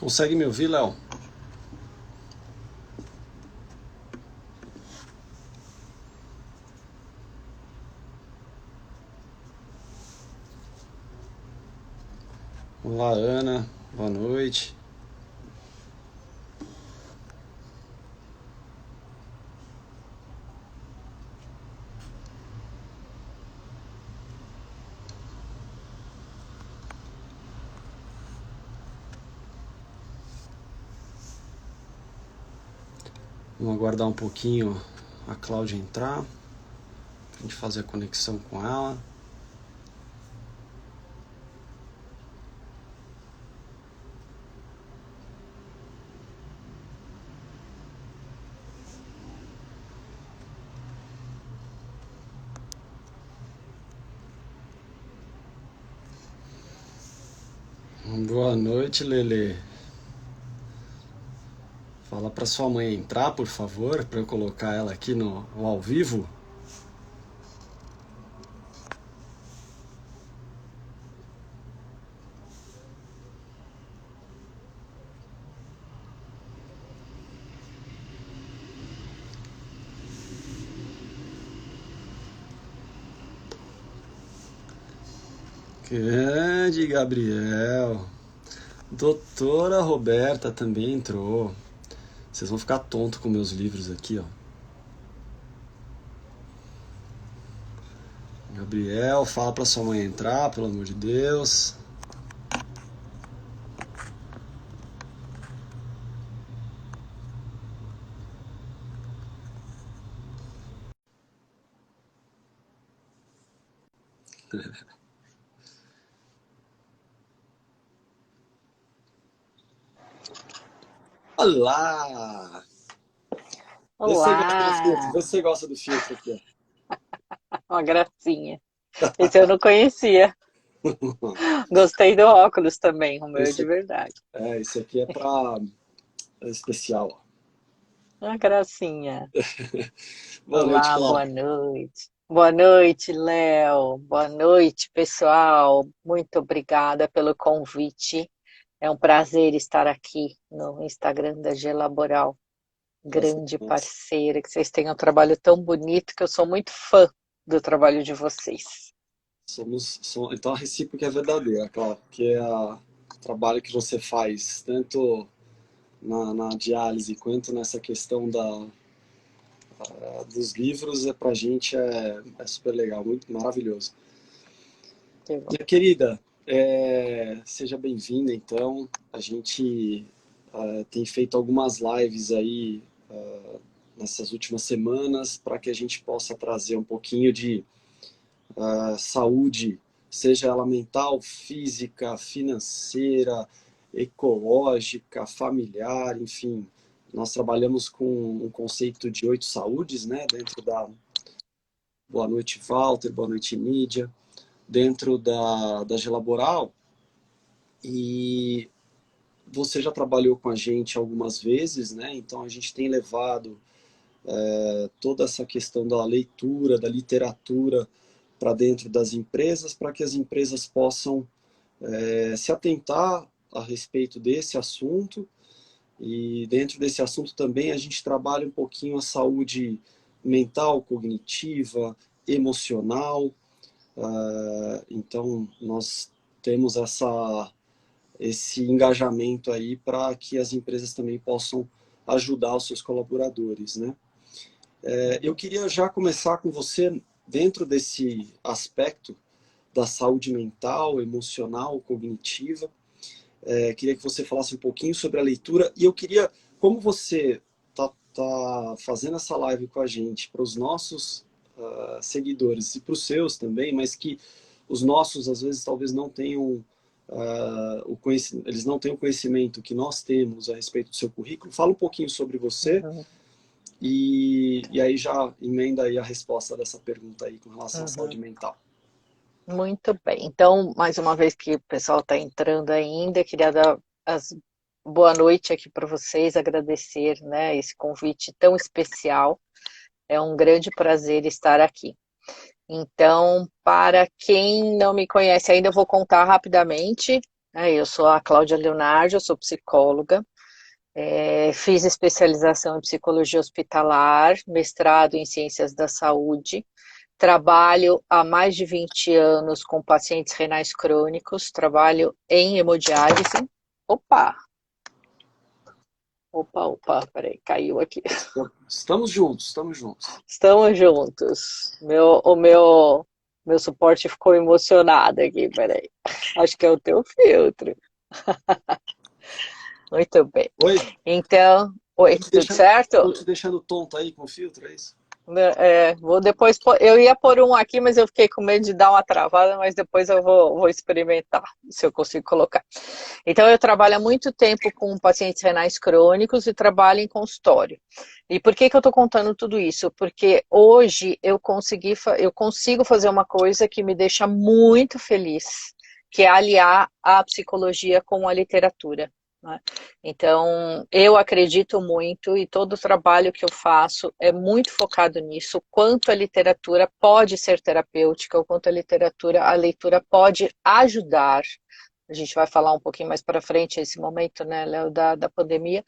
Consegue me ouvir, Léo? Olá, Ana. Boa noite. Vamos aguardar um pouquinho a Cláudia entrar, pra gente fazer a conexão com ela. Boa noite, Lele. Fala pra sua mãe entrar, por favor, pra eu colocar ela aqui no ao vivo. Grande Gabriel. Doutora Roberta também entrou. Vocês vão ficar tontos com meus livros aqui, ó. Gabriel, fala pra sua mãe entrar, pelo amor de Deus. Olá! Olá, Você gosta do filtro aqui, uma gracinha. Esse eu não conhecia. ó. Gostei do óculos também, o meu é Esse de aqui, verdade. esse aqui é pra especial, ó. Uma gracinha. Boa noite, Olá, boa Cláudia. noite. Boa noite, Léo. Boa noite, pessoal. Muito obrigada pelo convite. É um prazer estar aqui no Instagram da G Laboral. Prazer Grande é nosso. parceira, que vocês tenham um trabalho tão bonito que eu sou muito fã do trabalho de vocês. Então a recíproca é verdadeira, claro, que é o trabalho que você faz, tanto na diálise quanto nessa questão dos livros, pra gente é super legal, muito maravilhoso. Minha querida, seja bem-vinda, então. A gente tem feito algumas lives aí nessas últimas semanas para que a gente possa trazer um pouquinho de saúde, seja ela mental, física, financeira, ecológica, familiar, enfim. Nós trabalhamos com um conceito de 8 saúdes, né, dentro da Boa Noite Walter, Boa Noite Nídia, dentro da Gelaboral. E você já trabalhou com a gente algumas vezes, né? Então a gente tem levado toda essa questão da leitura, da literatura para dentro das empresas, para que as empresas possam se atentar a respeito desse assunto. E dentro desse assunto também a gente trabalha um pouquinho a saúde mental, cognitiva, emocional. Então nós temos esse engajamento aí para que as empresas também possam ajudar os seus colaboradores, né? Eu queria já começar com você dentro desse aspecto da saúde mental, emocional, cognitiva. Queria que você falasse um pouquinho sobre a leitura e eu queria, como você tá fazendo essa live com a gente para os nossos seguidores e para os seus também, mas que os nossos às vezes talvez não tenham eles não têm o conhecimento que nós temos a respeito do seu currículo. Fala um pouquinho sobre você Uhum, e aí já emenda aí a resposta dessa pergunta aí com relação à saúde uhum. mental. Muito bem. Então, mais uma vez que o pessoal está entrando ainda, queria dar as boa noite aqui para vocês, agradecer, né, esse convite tão especial. É um grande prazer estar aqui. Então, para quem não me conhece ainda, eu vou contar rapidamente. Eu sou a Cláudia Leonardo, eu sou psicóloga, fiz especialização em psicologia hospitalar, mestrado em ciências da saúde, trabalho há mais de 20 anos com pacientes renais crônicos, trabalho em hemodiálise. Opa, opa, peraí, caiu aqui. Estamos juntos, estamos juntos. Estamos juntos. Meu suporte ficou emocionado aqui, peraí. Acho que é o teu filtro. Muito bem. Oi, Então, oi, tudo tô certo? te deixando tonto aí com o filtro, é isso? Vou depois eu ia pôr um aqui, mas eu fiquei com medo de dar uma travada, mas depois eu vou experimentar se eu consigo colocar. Então, eu trabalho há muito tempo com pacientes renais crônicos e trabalho em consultório. E por que eu estou contando tudo isso? Porque hoje eu consigo fazer uma coisa que me deixa muito feliz, que é aliar a psicologia com a literatura, né? Então, eu acredito muito e todo o trabalho que eu faço é muito focado nisso, o quanto a literatura pode ser terapêutica, o quanto a leitura pode ajudar. A gente vai falar um pouquinho mais para frente esse momento, né, Léo, da pandemia.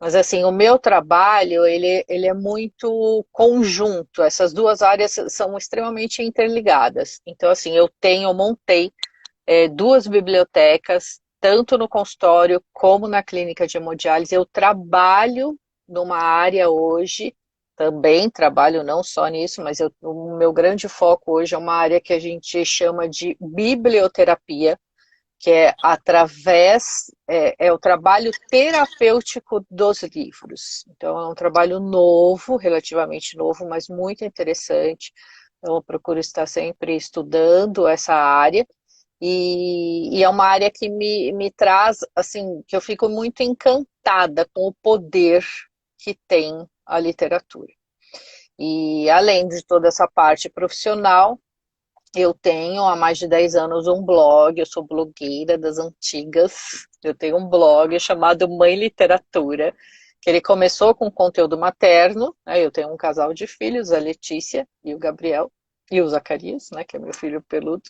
Mas assim, o meu trabalho, ele é muito conjunto. Essas duas áreas são extremamente interligadas. Então, assim, eu montei duas bibliotecas, tanto no consultório como na clínica de hemodiálise. Eu trabalho numa área hoje, também trabalho não só nisso, mas o meu grande foco hoje é uma área que a gente chama de biblioterapia, que é o trabalho terapêutico dos livros. Então, é um trabalho novo, relativamente novo, mas muito interessante. Então, eu procuro estar sempre estudando essa área. E é uma área que me traz, assim, que eu fico muito encantada com o poder que tem a literatura. E além de toda essa parte profissional, eu tenho há mais de 10 anos um blog, eu sou blogueira das antigas. Eu tenho um blog chamado Mãe Literatura, que ele começou com conteúdo materno, né? Eu tenho um casal de filhos, a Letícia e o Gabriel, e o Zacarias, né, que é meu filho peludo.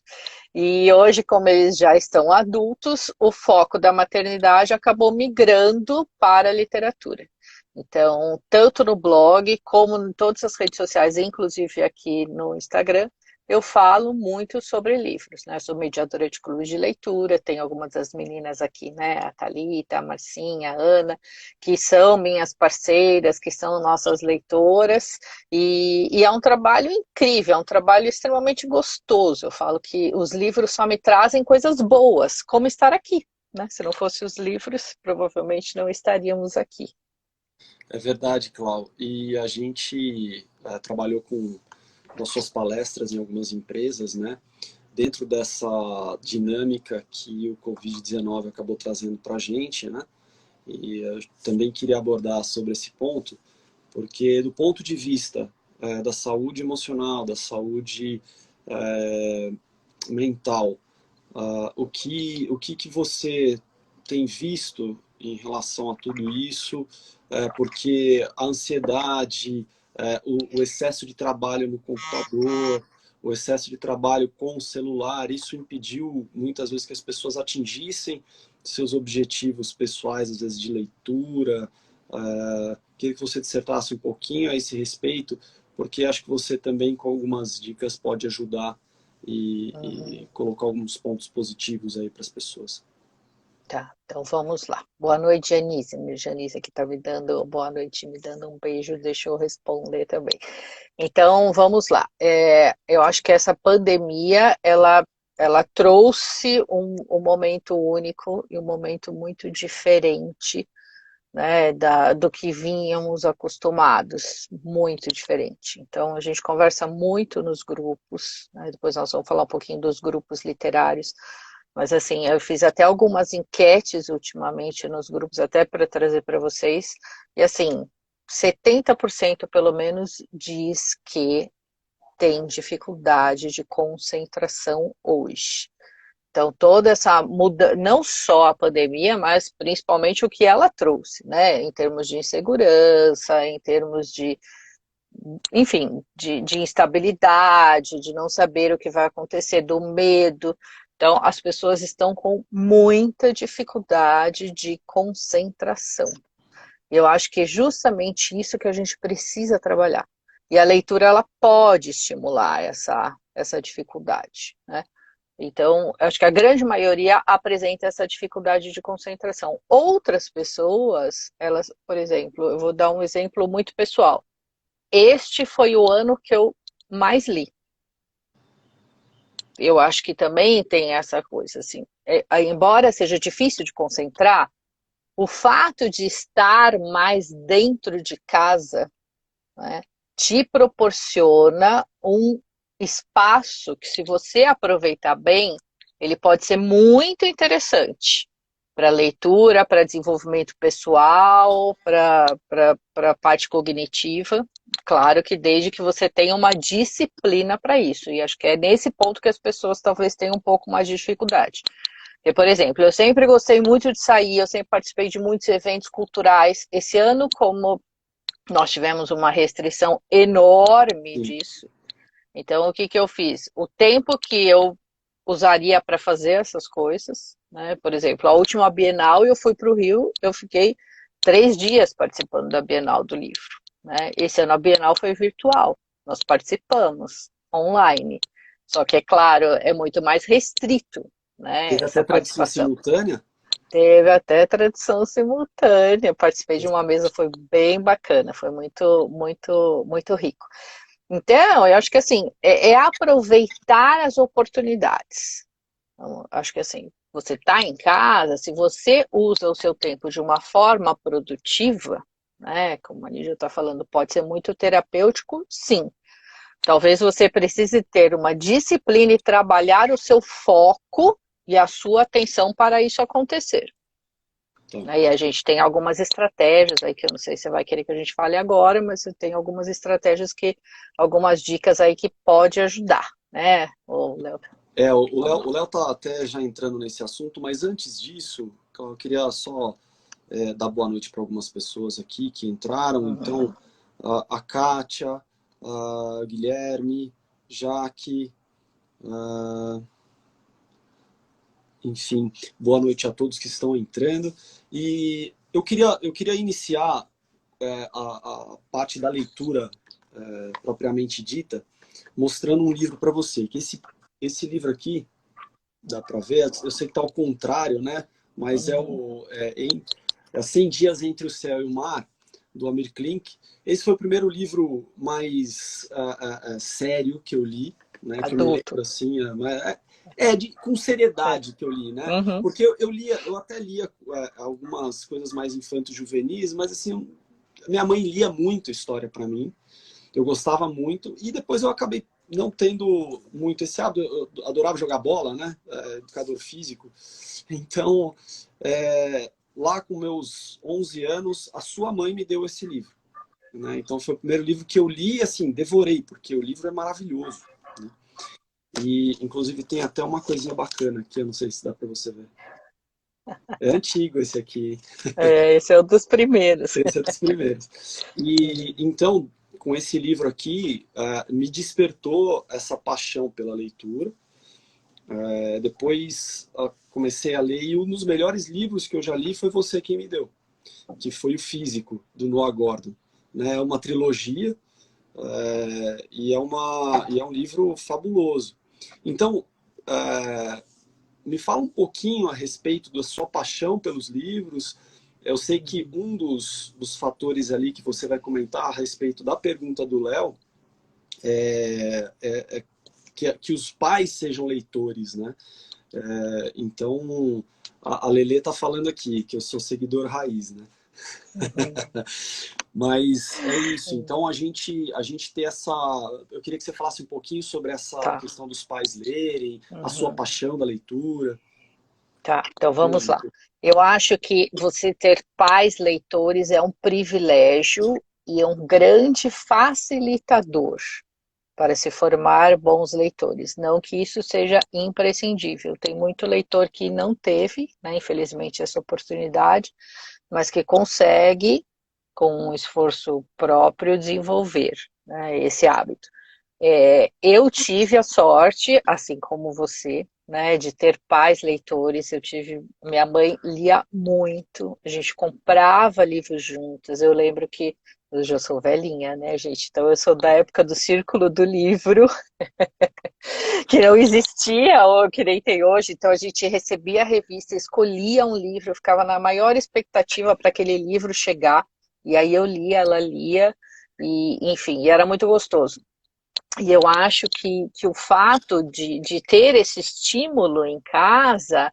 E hoje, como eles já estão adultos, o foco da maternidade acabou migrando para a literatura. Então, tanto no blog como em todas as redes sociais, inclusive aqui no Instagram, eu falo muito sobre livros, né? Sou mediadora de clubes de leitura, tem algumas das meninas aqui, né? A Thalita, a Marcinha, a Ana, que são minhas parceiras, que são nossas leitoras, e é um trabalho incrível, é um trabalho extremamente gostoso. Eu falo que os livros só me trazem coisas boas, como estar aqui, né? Se não fossem os livros, provavelmente não estaríamos aqui. É verdade, Clau. E a gente trabalhou com nas suas palestras em algumas empresas, né? Dentro dessa dinâmica que o Covid-19 acabou trazendo para a gente, né? E eu também queria abordar sobre esse ponto, porque do ponto de vista da saúde emocional, da saúde mental, o que você tem visto em relação a tudo isso? Porque a ansiedade, o excesso de trabalho no computador, o excesso de trabalho com o celular, isso impediu muitas vezes que as pessoas atingissem seus objetivos pessoais, às vezes de leitura. Queria que você dissertasse um pouquinho a esse respeito, porque acho que você também, com algumas dicas, pode ajudar e colocar alguns pontos positivos aí para as pessoas. Tá, então vamos lá. Boa noite, Janice. Janice aqui tá me dando boa noite, me dando um beijo, deixa eu responder também. Então, vamos lá. Eu acho que essa pandemia, ela trouxe um momento único e um momento muito diferente, né, do que vínhamos acostumados, muito diferente. Então, a gente conversa muito nos grupos, né, depois nós vamos falar um pouquinho dos grupos literários, mas assim, eu fiz até algumas enquetes ultimamente nos grupos, até para trazer para vocês, e assim, 70% pelo menos diz que tem dificuldade de concentração hoje. Então, toda essa mudança, não só a pandemia, mas principalmente o que ela trouxe, né? Em termos de insegurança, em termos de, enfim, de instabilidade, de não saber o que vai acontecer, do medo. Então, as pessoas estão com muita dificuldade de concentração. Eu acho que é justamente isso que a gente precisa trabalhar. E a leitura, ela pode estimular essa dificuldade, né? Então, acho que a grande maioria apresenta essa dificuldade de concentração. Outras pessoas, elas, por exemplo, eu vou dar um exemplo muito pessoal. Este foi o ano que eu mais li. Eu acho que também tem essa coisa, assim. Embora seja difícil de concentrar, o fato de estar mais dentro de casa, né, te proporciona um espaço que, se você aproveitar bem, ele pode ser muito interessante para leitura, para desenvolvimento pessoal, para a parte cognitiva. Claro que desde que você tenha uma disciplina para isso. E acho que é nesse ponto que as pessoas talvez tenham um pouco mais de dificuldade. Porque, por exemplo, eu sempre gostei muito de sair, eu sempre participei de muitos eventos culturais. Esse ano, como nós tivemos uma restrição enorme Sim. disso, então o que que eu fiz? O tempo que eu usaria para fazer essas coisas, né? Por exemplo, a última Bienal eu fui para o Rio, eu fiquei 3 dias participando da Bienal do livro, né? Esse ano a Bienal foi virtual, nós participamos online, só que é claro, é muito mais restrito, né? Teve Essa até tradução participação. simultânea? Teve até tradução simultânea, participei de uma mesa, foi bem bacana, foi muito, muito, muito rico. Então, eu acho que assim, é aproveitar as oportunidades. Então, acho que assim, você está em casa, se você usa o seu tempo de uma forma produtiva, né, como a Lígia está falando, pode ser muito terapêutico, sim. Talvez você precise ter uma disciplina e trabalhar o seu foco e a sua atenção para isso acontecer. Então, Aí a gente tem algumas estratégias aí que eu não sei se você vai querer que a gente fale agora, mas tem algumas estratégias algumas dicas aí que pode ajudar, né, Léo? O Léo tá até já entrando nesse assunto, mas antes disso, eu queria só dar boa noite para algumas pessoas aqui que entraram. Uhum. Então, a Kátia, a Guilherme, Jaque, enfim, boa noite a todos que estão entrando. E eu queria iniciar a parte da leitura propriamente dita, mostrando um livro para você. Que esse livro aqui, dá para ver, eu sei que está ao contrário, né? Mas Uhum. é 100 Dias entre o Céu e o Mar, do Amir Klink. Esse foi o primeiro livro mais sério que eu li, né? Que eu me Adulto. lembro assim, com É. seriedade que eu li, né? Uhum. Porque eu até lia algumas coisas mais infanto-juvenis, mas assim, minha mãe lia muito história para mim. Eu gostava muito e depois eu acabei não tendo muito esse hábito. Eu adorava jogar bola, né? Educador físico. Então, lá com meus 11 anos, a sua mãe me deu esse livro, né? Então foi o primeiro livro que eu li, assim, devorei, porque o livro é maravilhoso, né? E inclusive tem até uma coisinha bacana aqui, eu não sei se dá para você ver. É antigo esse aqui. Esse é um dos primeiros. Esse é dos primeiros. E então, com esse livro aqui, me despertou essa paixão pela leitura. Depois comecei a ler, e um dos melhores livros que eu já li foi você quem me deu, que foi o Físico, do Noah Gordon. Né? É uma trilogia, e é um livro fabuloso. Então, me fala um pouquinho a respeito da sua paixão pelos livros. Eu sei que um dos fatores ali que você vai comentar a respeito da pergunta do Léo é que os pais sejam leitores, né? Então, a Lelê está falando aqui que eu sou seguidor raiz, né? Uhum. Mas é isso. Então, a gente ter essa... Eu queria que você falasse um pouquinho sobre essa Tá. questão dos pais lerem, a sua Uhum. paixão da leitura. Tá, então vamos lá. Muito. Eu acho que você ter pais leitores é um privilégio e é um grande facilitador para se formar bons leitores. Não que isso seja imprescindível. Tem muito leitor que não teve, né, infelizmente, essa oportunidade, mas que consegue, com um esforço próprio, desenvolver, né, esse hábito. Eu tive a sorte, assim como você, né, de ter pais leitores. Minha mãe lia muito, a gente comprava livros juntas. Eu lembro que eu já sou velhinha, né, gente? Então eu sou da época do Círculo do Livro, que não existia, ou que nem tem hoje. Então a gente recebia a revista, escolhia um livro, eu ficava na maior expectativa para aquele livro chegar, e aí eu lia, ela lia, e enfim, e era muito gostoso. E eu acho que o fato de ter esse estímulo em casa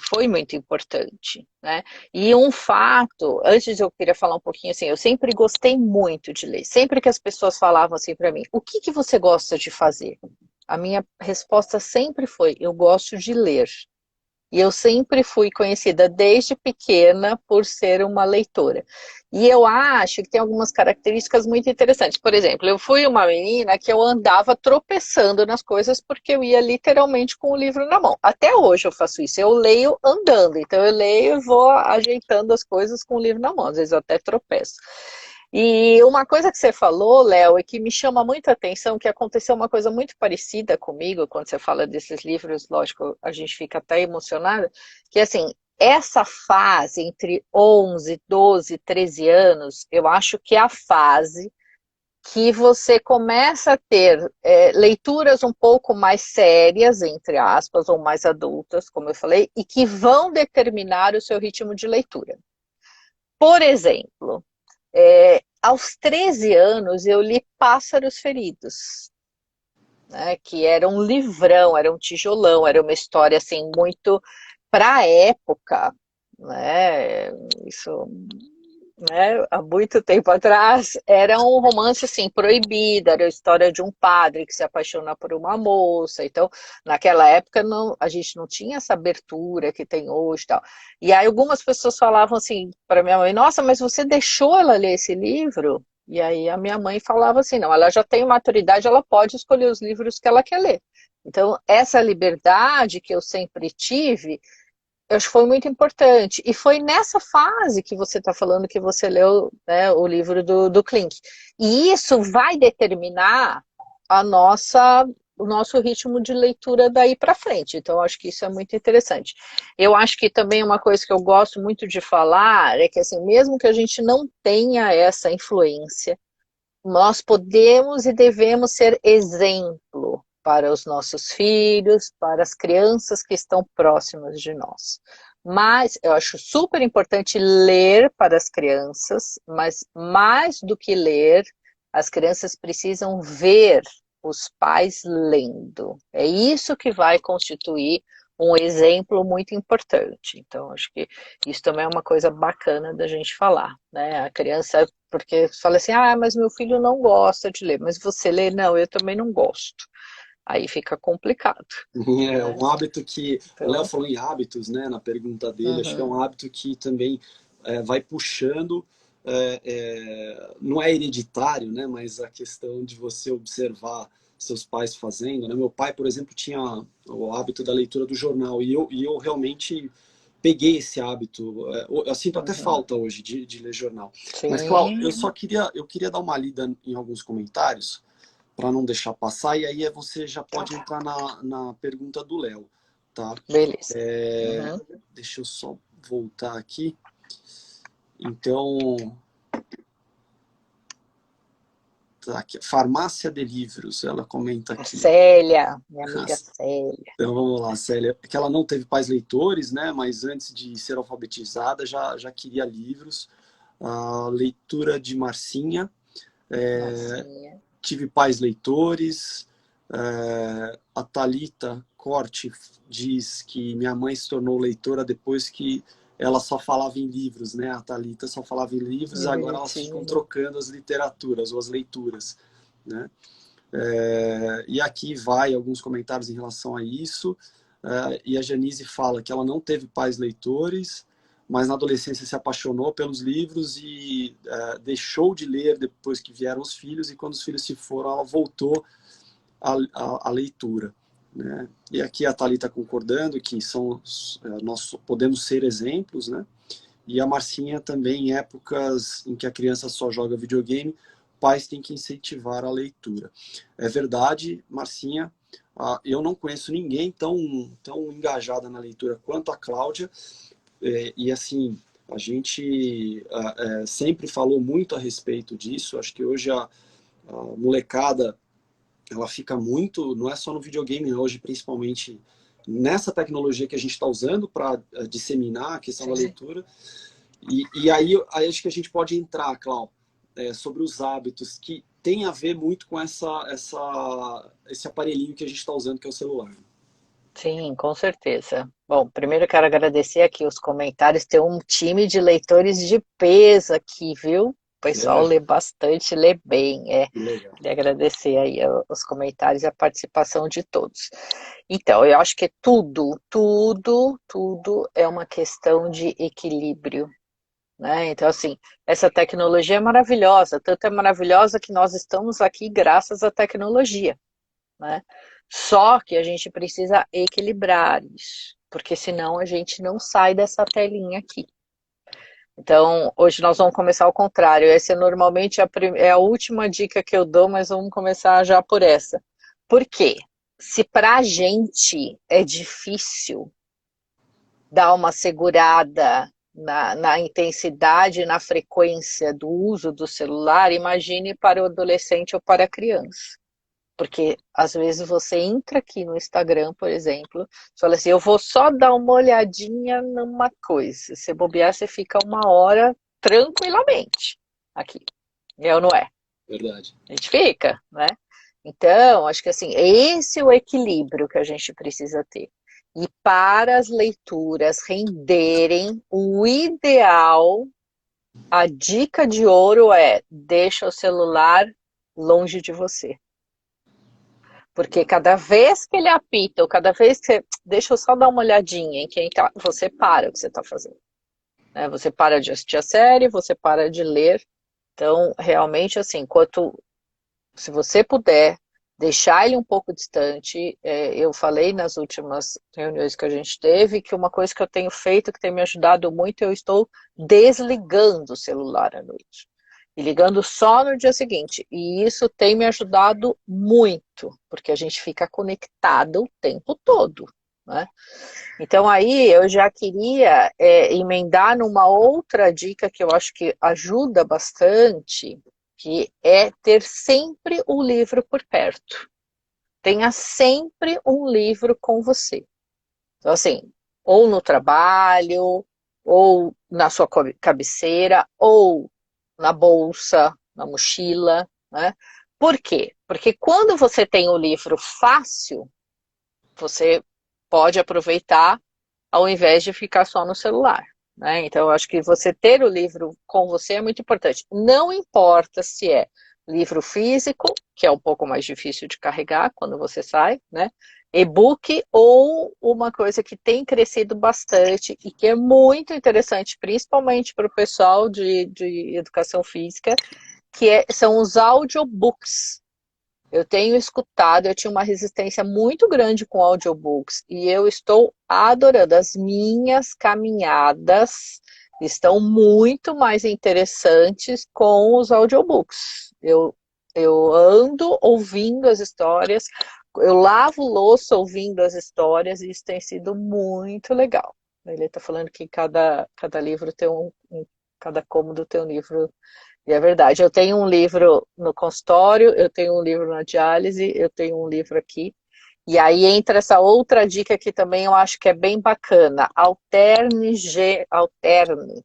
foi muito importante, né? E um fato, antes eu queria falar um pouquinho assim, eu sempre gostei muito de ler. Sempre que as pessoas falavam assim para mim, o que que você gosta de fazer? A minha resposta sempre foi, eu gosto de ler. E eu sempre fui conhecida desde pequena por ser uma leitora. E eu acho que tem algumas características muito interessantes. Por exemplo, eu fui uma menina que eu andava tropeçando nas coisas porque eu ia literalmente com o livro na mão. Até hoje eu faço isso. Eu leio andando. Então eu leio e vou ajeitando as coisas com o livro na mão. Às vezes eu até tropeço. E uma coisa que você falou, Léo, e que me chama muito a atenção, que aconteceu uma coisa muito parecida comigo, quando você fala desses livros, lógico, a gente fica até emocionada, que assim, essa fase entre 11, 12, 13 anos, eu acho que é a fase que você começa a ter leituras um pouco mais sérias, entre aspas, ou mais adultas, como eu falei, e que vão determinar o seu ritmo de leitura. Por exemplo, aos 13 anos eu li Pássaros Feridos, né, que era um livrão, era um tijolão, era uma história assim muito para a época, né, isso, né, há muito tempo atrás, era um romance assim proibido, era a história de um padre que se apaixona por uma moça. Então naquela época não, a gente não tinha essa abertura que tem hoje, tal. E aí algumas pessoas falavam assim para minha mãe, nossa, mas você deixou ela ler esse livro? E aí a minha mãe falava assim, não, ela já tem maturidade, ela pode escolher os livros que ela quer ler. Então essa liberdade que eu sempre tive, eu acho que foi muito importante. E foi nessa fase que você está falando que você leu, né, o livro do Klink. E isso vai determinar o nosso ritmo de leitura daí para frente. Então, eu acho que isso é muito interessante. Eu acho que também uma coisa que eu gosto muito de falar é que, assim, mesmo que a gente não tenha essa influência, nós podemos e devemos ser exemplo para os nossos filhos, para as crianças que estão próximas de nós. Mas eu acho super importante ler para as crianças, mas mais do que ler, as crianças precisam ver os pais lendo. É isso que vai constituir um exemplo muito importante. Então, acho que isso também é uma coisa bacana da gente falar, né? A criança, porque fala assim, ah, mas meu filho não gosta de ler, mas você lê? Não, eu também não gosto. Aí fica complicado, É né? um hábito que o Léo Então, falou em hábitos, né, na pergunta dele. Acho que é uhum, um hábito que também vai puxando. Não é hereditário, né, mas a questão de você observar seus pais fazendo, né? Meu pai, por exemplo, tinha o hábito da leitura do jornal e eu realmente peguei esse hábito. Eu sinto até uhum. falta hoje de ler jornal. Mas, Cláudio, Sim, eu queria dar uma lida em alguns comentários para não deixar passar, e aí você já tá, pode entrar na pergunta do Léo, tá? beleza. É, Uhum. deixa eu só voltar aqui. Então, tá aqui, Farmácia de Livros, ela comenta A aqui. Célia, minha amiga Célia. Então vamos lá, Célia. É que ela não teve pais leitores, né? Mas antes de ser alfabetizada já queria livros. A leitura de Marcinha. Marcinha. Tive pais leitores. A Thalita Corte diz que minha mãe se tornou leitora depois que ela só falava em livros, né? A Thalita só falava em livros, agora elas ficam Bonitinho. trocando as literaturas ou as leituras, né? E aqui vai alguns comentários em relação a isso. E a Janice fala que ela não teve pais leitores, mas na adolescência se apaixonou pelos livros e deixou de ler depois que vieram os filhos, e quando os filhos se foram, ela voltou à leitura. Né? E aqui a Thalita concordando que nós podemos ser exemplos, né? E a Marcinha também, em épocas em que a criança só joga videogame, pais têm que incentivar a leitura. É verdade, Marcinha, eu não conheço ninguém tão engajada na leitura quanto a Cláudia, e assim, a gente sempre falou muito a respeito disso. Acho que hoje a molecada, ela fica muito, não é só no videogame hoje, principalmente nessa tecnologia que a gente está usando para disseminar a questão da leitura. E aí acho que a gente pode entrar, Cláudia, sobre os hábitos que tem a ver muito com esse aparelhinho que a gente está usando, que é o celular. Sim, com certeza. Bom, primeiro eu quero agradecer aqui os comentários. Tem um time de leitores de peso aqui, viu? O pessoal lê bastante, lê bem. Legal. Queria agradecer aí os comentários e a participação de todos. Então, eu acho que tudo é uma questão de equilíbrio, né? Então, assim, essa tecnologia é maravilhosa, tanto é maravilhosa que nós estamos aqui graças à tecnologia, né? Só que a gente precisa equilibrar isso, porque senão a gente não sai dessa telinha aqui. Então, hoje nós vamos começar ao contrário. Essa normalmente é a última dica que eu dou, mas vamos começar já por essa. Por quê? Se para a gente é difícil dar uma segurada na intensidade, na frequência do uso do celular, imagine para o adolescente ou para a criança. Porque às vezes você entra aqui no Instagram, por exemplo, você fala assim, eu vou só dar uma olhadinha numa coisa. Se bobear, você fica uma hora tranquilamente aqui. Eu não é. Verdade. A gente fica, né? Então, acho que assim, esse é o equilíbrio que a gente precisa ter. E para as leituras renderem, o ideal, a dica de ouro é deixa o celular longe de você. Porque cada vez que ele apita, ou cada vez que você... Deixa eu só dar uma olhadinha em quem tá... Você para o que você está fazendo. Né? Você para de assistir a série, você para de ler. Então, realmente, assim, se você puder deixar ele um pouco distante, eu falei nas últimas reuniões que a gente teve, que uma coisa que eu tenho feito, que tem me ajudado muito, eu estou desligando o celular à noite. E ligando só no dia seguinte. E isso tem me ajudado muito, porque a gente fica conectado o tempo todo, né? Então aí eu já queria emendar numa outra dica que eu acho que ajuda bastante, que é ter sempre um livro por perto. Tenha sempre um livro com você. Então assim, ou no trabalho, ou na sua cabeceira, ou na bolsa, na mochila, né? Por quê? Porque quando você tem o livro fácil, você pode aproveitar ao invés de ficar só no celular, né? Então, eu acho que você ter o livro com você é muito importante. Não importa se é livro físico, que é um pouco mais difícil de carregar quando você sai, né? E-book ou uma coisa que tem crescido bastante e que é muito interessante, principalmente para o pessoal de educação física, são os audiobooks. Eu tenho escutado, eu tinha uma resistência muito grande com audiobooks e eu estou adorando. As minhas caminhadas estão muito mais interessantes com os audiobooks. Eu ando ouvindo as histórias, eu lavo louça ouvindo as histórias e isso tem sido muito legal. Ele está falando que cada livro tem cada cômodo tem um livro. E é verdade, eu tenho um livro no consultório, eu tenho um livro na diálise, eu tenho um livro aqui. E aí entra essa outra dica que também eu acho que é bem bacana. Alterne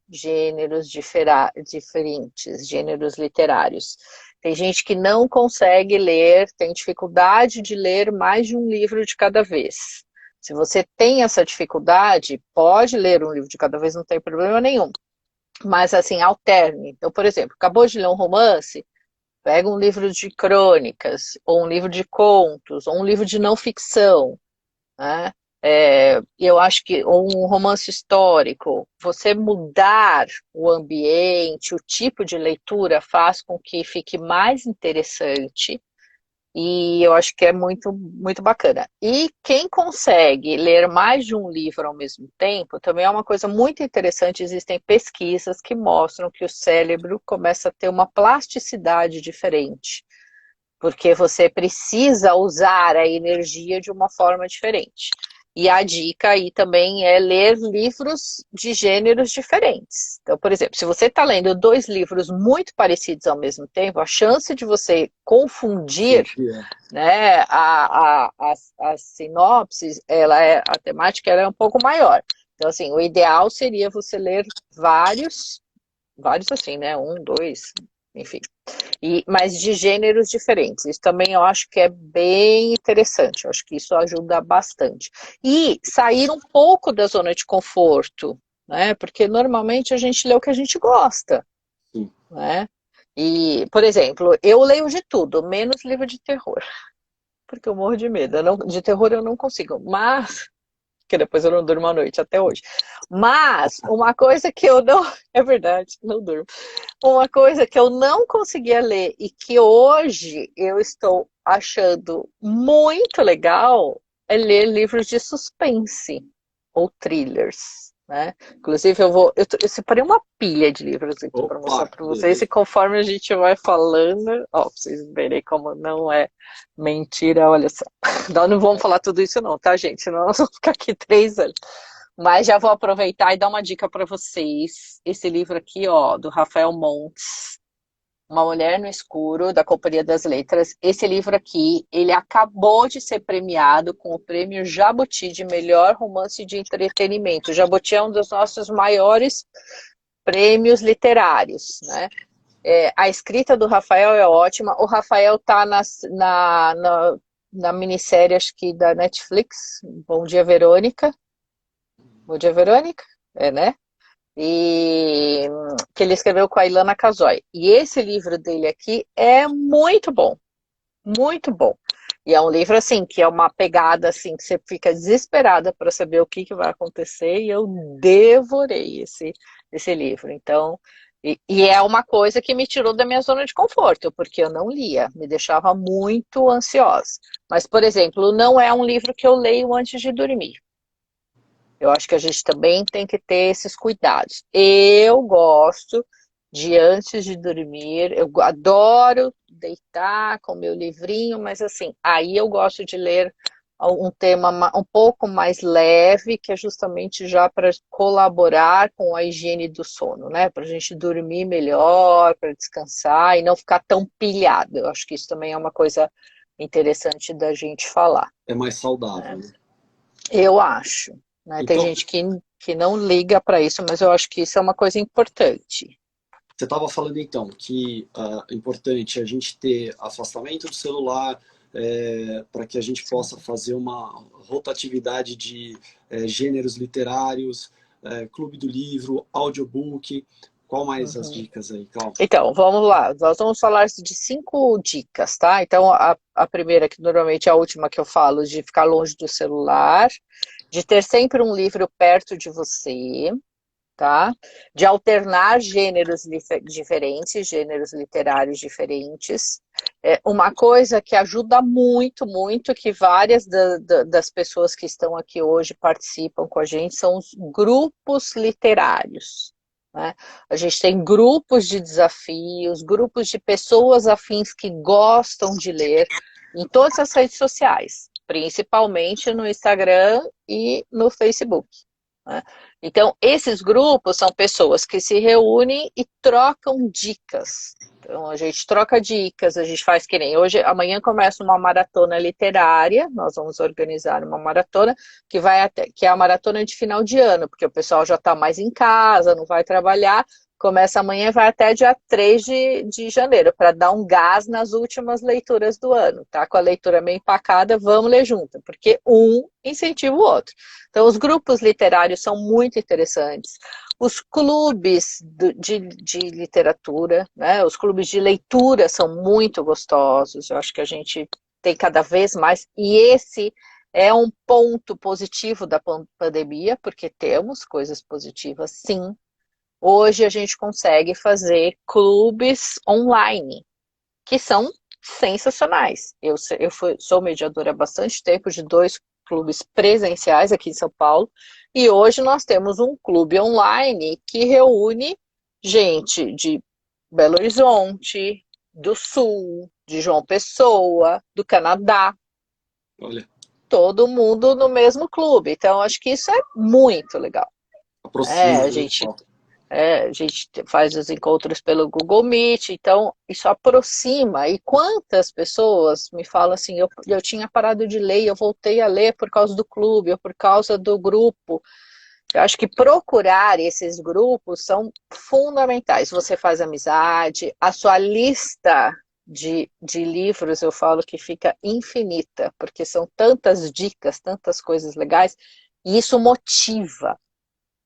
gêneros diferentes, gêneros literários. Tem gente que não consegue ler, tem dificuldade de ler mais de um livro de cada vez. Se você tem essa dificuldade, pode ler um livro de cada vez, não tem problema nenhum. Mas assim, alterne. Então, por exemplo, acabou de ler um romance, pega um livro de crônicas, ou um livro de contos, ou um livro de não ficção, né? Eu acho que ou um romance histórico, você mudar o ambiente, o tipo de leitura faz com que fique mais interessante e eu acho que é muito, muito bacana. E quem consegue ler mais de um livro ao mesmo tempo, também é uma coisa muito interessante. Existem pesquisas que mostram que o cérebro começa a ter uma plasticidade diferente. porque você precisa usar a energia de uma forma diferente. E a dica aí também é ler livros de gêneros diferentes. Então, por exemplo, se você está lendo dois livros muito parecidos ao mesmo tempo, a chance de você confundir, né, a sinopse, a temática ela é um pouco maior. Então, assim, o ideal seria você ler vários assim, né? Um, dois, enfim. Mas de gêneros diferentes. Isso também eu acho que é bem interessante. Eu acho que isso ajuda bastante. E sair um pouco da zona de conforto, né? Porque normalmente a gente lê o que a gente gosta, Sim. né? E, por exemplo, eu leio de tudo, menos livro de terror. Porque eu morro de medo. De terror eu não consigo. Mas que depois eu não durmo à noite, até hoje. Mas, uma coisa que eu não. É verdade, não durmo. Uma coisa que eu não conseguia ler e que hoje eu estou achando muito legal é ler livros de suspense ou thrillers, né? Inclusive, eu separei uma pilha de livros aqui para mostrar Opa, para vocês, e conforme a gente vai falando, ó, pra vocês verem como não é mentira, olha só. Nós não vamos falar tudo isso não, tá, gente? Senão nós vamos ficar aqui 3 anos. Mas já vou aproveitar e dar uma dica para vocês. Esse livro aqui, ó, do Rafael Montes, Uma Mulher no Escuro, da Companhia das Letras. Esse livro aqui, ele acabou de ser premiado com o prêmio Jabuti de melhor romance de entretenimento. O Jabuti é um dos nossos maiores prêmios literários, né? A escrita do Rafael é ótima. O Rafael está na minissérie, acho que da Netflix, Bom Dia, Verônica. Bom Dia, Verônica? É, né? E que ele escreveu com a Ilana Casoy. E esse livro dele aqui é muito bom, muito bom. E é um livro assim que é uma pegada assim que você fica desesperada para saber o que vai acontecer. E eu devorei esse livro. Então, e é uma coisa que me tirou da minha zona de conforto, porque eu não lia, me deixava muito ansiosa. Mas, por exemplo, não é um livro que eu leio antes de dormir. Eu acho que a gente também tem que ter esses cuidados. Eu gosto de, antes de dormir, eu adoro deitar com meu livrinho, mas assim, aí eu gosto de ler um tema um pouco mais leve, que é justamente já para colaborar com a higiene do sono, né? Para a gente dormir melhor, para descansar e não ficar tão pilhado. Eu acho que isso também é uma coisa interessante da gente falar. É mais saudável, Né? né? Eu acho. Né? Tem Então, gente que não liga para isso, mas eu acho que isso é uma coisa importante. você estava falando então que é importante a gente ter afastamento do celular para que a gente possa fazer uma rotatividade de gêneros literários, clube do livro, audiobook. Qual mais as Uhum. dicas aí, Cal? Então, vamos lá. Nós vamos falar de 5 dicas, tá? Então, a primeira, que normalmente é a última que eu falo, de ficar longe do celular, de ter sempre um livro perto de você, tá? De alternar gêneros diferentes, gêneros literários diferentes. Uma coisa que ajuda muito, muito, que várias das pessoas que estão aqui hoje participam com a gente, são os grupos literários. Né? A gente tem grupos de desafios, grupos de pessoas afins que gostam de ler em todas as redes sociais, principalmente no Instagram e no Facebook. Né? Então, esses grupos são pessoas que se reúnem e trocam dicas. Então, a gente troca dicas, a gente faz que nem hoje, amanhã começa uma maratona literária, nós vamos organizar uma maratona que é a maratona de final de ano, porque o pessoal já está mais em casa, não vai trabalhar, começa amanhã e vai até dia 3 de janeiro, para dar um gás nas últimas leituras do ano. Tá com a leitura meio empacada, vamos ler junto, porque um incentiva o outro. Então, os grupos literários são muito interessantes. Os clubes de literatura, né? Os clubes de leitura são muito gostosos. Eu acho que a gente tem cada vez mais. E esse é um ponto positivo da pandemia, porque temos coisas positivas, sim. Hoje a gente consegue fazer clubes online, que são sensacionais. Sou mediadora há bastante tempo de 2 clubes presenciais aqui em São Paulo, e hoje nós temos um clube online que reúne gente de Belo Horizonte, do Sul, de João Pessoa, do Canadá. Olha, Todo mundo no mesmo clube. Então, acho que isso é muito legal. É, aproxima, a né? gente, a gente faz os encontros pelo Google Meet, então isso aproxima. E quantas pessoas me falam assim, eu tinha parado de ler, eu voltei a ler por causa do clube, ou por causa do grupo. Eu acho que procurar esses grupos são fundamentais. Você faz amizade, a sua lista de livros, eu falo que fica infinita, porque são tantas dicas, tantas coisas legais, e isso motiva.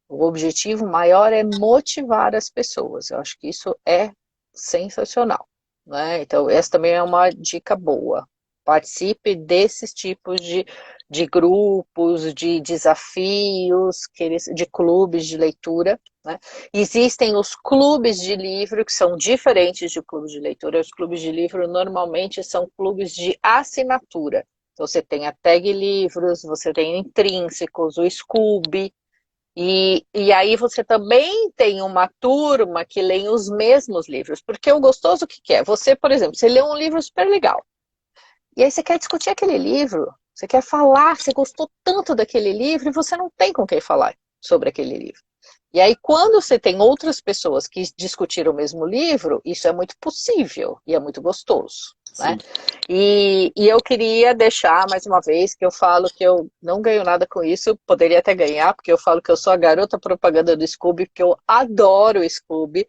O objetivo maior é motivar as pessoas. Eu acho que isso é sensacional, né? Então, essa também é uma dica boa. Participe desses tipos de grupos, de desafios, de clubes de leitura, né? Existem os clubes de livro, que são diferentes de clubes de leitura. Os clubes de livro normalmente são clubes de assinatura. Então, você tem a Tag Livros, você tem Intrínsecos, o Scooby, e aí você também tem uma turma que lê os mesmos livros, porque o gostoso o que que é? Você, por exemplo, você lê um livro super legal, e aí você quer discutir aquele livro, você quer falar, você gostou tanto daquele livro e você não tem com quem falar sobre aquele livro. E aí, quando você tem outras pessoas que discutiram o mesmo livro, isso é muito possível e é muito gostoso, né? Sim. E eu queria deixar mais uma vez que eu falo que eu não ganho nada com isso, poderia até ganhar, porque eu falo que eu sou a garota propaganda do Scooby, porque eu adoro o Scooby.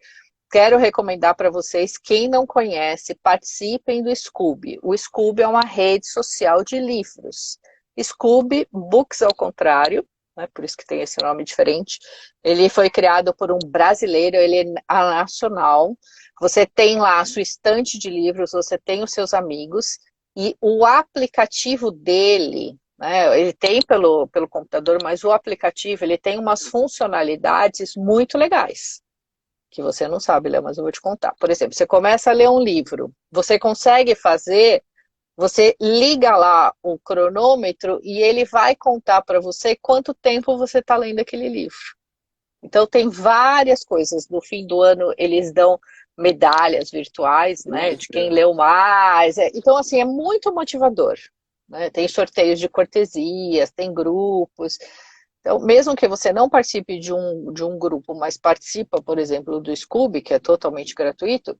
Quero recomendar para vocês, quem não conhece, participem do Scooby. O Scooby é uma rede social de livros. Scooby Books ao contrário, né, por isso que tem esse nome diferente. Ele foi criado por um brasileiro, ele é nacional. Você tem lá a sua estante de livros, você tem os seus amigos, e o aplicativo dele, né, ele tem pelo computador, mas o aplicativo ele tem umas funcionalidades muito legais que você não sabe, Léo, mas eu vou te contar. Por exemplo, você começa a ler um livro, você consegue fazer, você liga lá o cronômetro e ele vai contar para você quanto tempo você está lendo aquele livro. Então, tem várias coisas. No fim do ano, eles dão medalhas virtuais, né, de quem leu mais. Então, assim, é muito motivador, né? Tem sorteios de cortesias, tem grupos. Então, mesmo que você não participe de um grupo, mas participa, por exemplo, do Scooby, que é totalmente gratuito,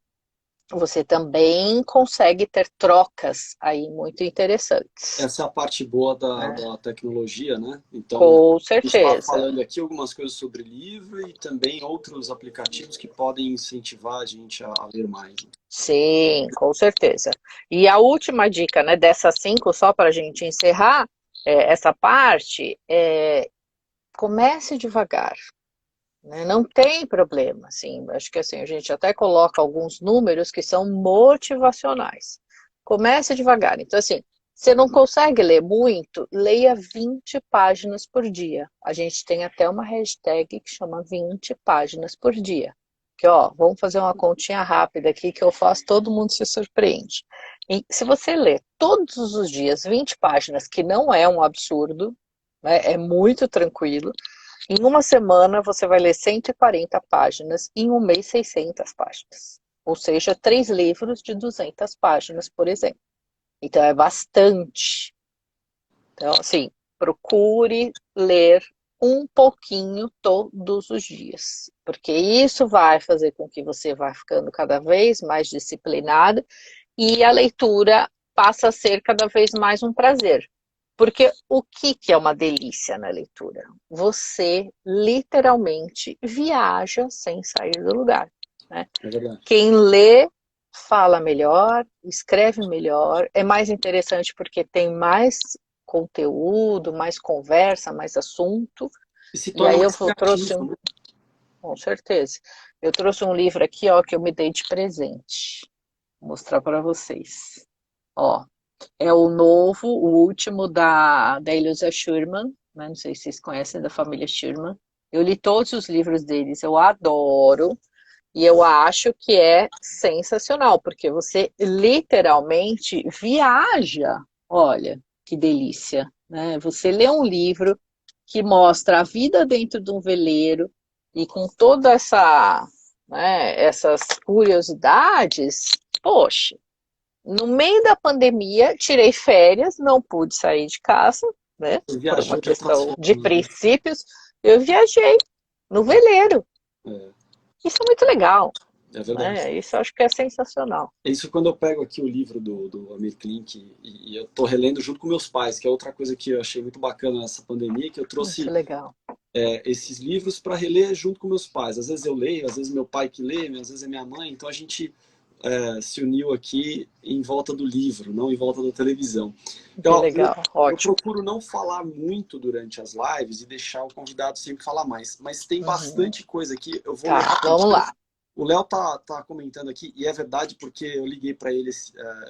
você também consegue ter trocas aí muito interessantes, Essa é a parte boa né? da tecnologia, né? Então, Com a gente está certeza. falando aqui algumas coisas sobre livro e também outros aplicativos que podem incentivar a gente a ler mais. Sim, com certeza. E a última dica, né, dessas 5, só para a gente encerrar essa parte, comece devagar, né? Não tem problema, assim, acho que assim, a gente até coloca alguns números que são motivacionais. Comece devagar. Então, assim, você não consegue ler muito, leia 20 páginas por dia. A gente tem até uma hashtag que chama 20 páginas por dia. Que, ó, vamos fazer uma continha rápida aqui que eu faço, todo mundo se surpreende. E se você ler todos os dias 20 páginas, que não é um absurdo, né, é muito tranquilo, em uma semana, você vai ler 140 páginas, em um mês, 600 páginas. Ou seja, 3 livros de 200 páginas, por exemplo. Então, é bastante. Então, assim, procure ler um pouquinho todos os dias, porque isso vai fazer com que você vá ficando cada vez mais disciplinado e a leitura passa a ser cada vez mais um prazer. Porque o que é uma delícia na leitura? Você literalmente viaja sem sair do lugar, né? É verdade. Quem lê fala melhor, escreve melhor, é mais interessante porque tem mais conteúdo, mais conversa, mais assunto. E se E torna aí eu mais trouxe criativo, né? com certeza, eu trouxe um livro aqui, ó, que eu me dei de presente. Vou mostrar para vocês. Ó, é o novo, o último da Elisa Schurman, né? Não sei se vocês conhecem, da família Schurman. Eu li todos os livros deles, eu adoro. E eu acho que é sensacional, porque você literalmente viaja. Olha, que delícia, né? Você lê um livro que mostra a vida dentro de um veleiro e com toda essa, né, essas curiosidades, poxa, no meio da pandemia, tirei férias, não pude sair de casa, né? Você Por uma viajou de outras questão de formas, né? princípios, eu viajei no veleiro. É, Isso é muito legal, é verdade. né? Isso eu acho que é sensacional. É isso quando eu pego aqui o livro do Amir Klink e eu tô relendo junto com meus pais, que é outra coisa que eu achei muito bacana nessa pandemia, que eu Muito trouxe legal. esses livros para reler junto com meus pais. Às vezes eu leio, às vezes meu pai que lê, às vezes é minha mãe. Então a gente se uniu aqui em volta do livro, não em volta da televisão. Que Então, legal, eu ótimo. procuro não falar muito durante as lives e deixar o convidado sempre falar mais. Mas tem Uhum. bastante coisa aqui. Eu vou ler Tá, vamos rapidinho. lá. O Léo tá comentando aqui, e é verdade porque eu liguei para ele